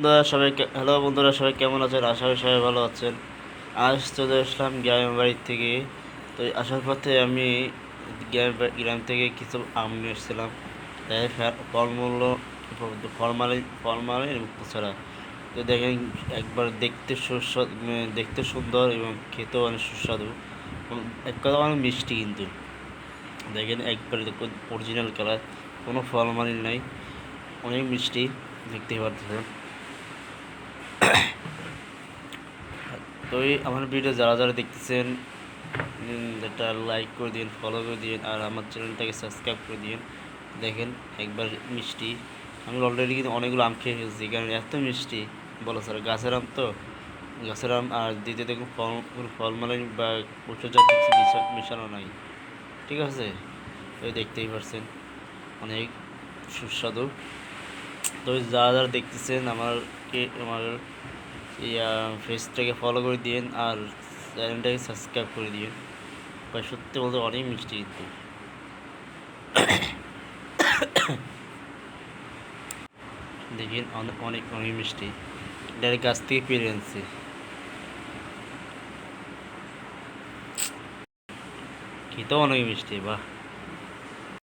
Hello বন্ধুরা, সবাই কেমন আছেন? আশা করি সবাই ভালো আছেন। আজ চলে আসলাম গ্রামের বাড়ির থেকে। তো আসার পথে আমি গ্রাম থেকে কিছু আম নিয়ে এসেছিলাম। তাই ফলমূল ফলমালিন মুক্ত ছাড়া। তো দেখেন, একবার দেখতে সুন্দর এবং খেতেও অনেক সুস্বাদু। এক কথা অনেক মিষ্টি কিন্তু। দেখেন একবারে অরিজিনাল কালার, কোনো ফলমালিন নাই, অনেক মিষ্টি, দেখতেই পাচ্ছেন। তো আমার ভিডিও যারা যারা দেখতেছেন, এটা লাইক করে দিন, ফলো করে দিন, আর আমার চ্যানেলটাকে সাবস্ক্রাইব করে দিন। দেখেন একবার মিষ্টি। আমি অলরেডি কিন্তু অনেকগুলো আম খেয়ে ফেলছি, কারণ এত মিষ্টি বলো স্যার। গাছের আম তো, গাছের আম। আর দ্বিতীয় দেখুন ফলমালাই বা ঔষধজাত কিছু মিশানো নাই, ঠিক আছে? ওই দেখতেই পারছেন, অনেক সুস্বাদু। তো যারা যারা দেখতেছেন আমার ফেসটাকে ফলো করে দিন, আর চ্যানেলটাকে সাবস্ক্রাইব করে দিন। ভাই সত্যি বলতে অনেক মিষ্টি কিন্তু। দেখেন অনেক অনেক অনেক মিষ্টি, ডাইরেক্ট গাছ থেকে পেরে আনছি। খেতেও অনেক মিষ্টি, বাহ।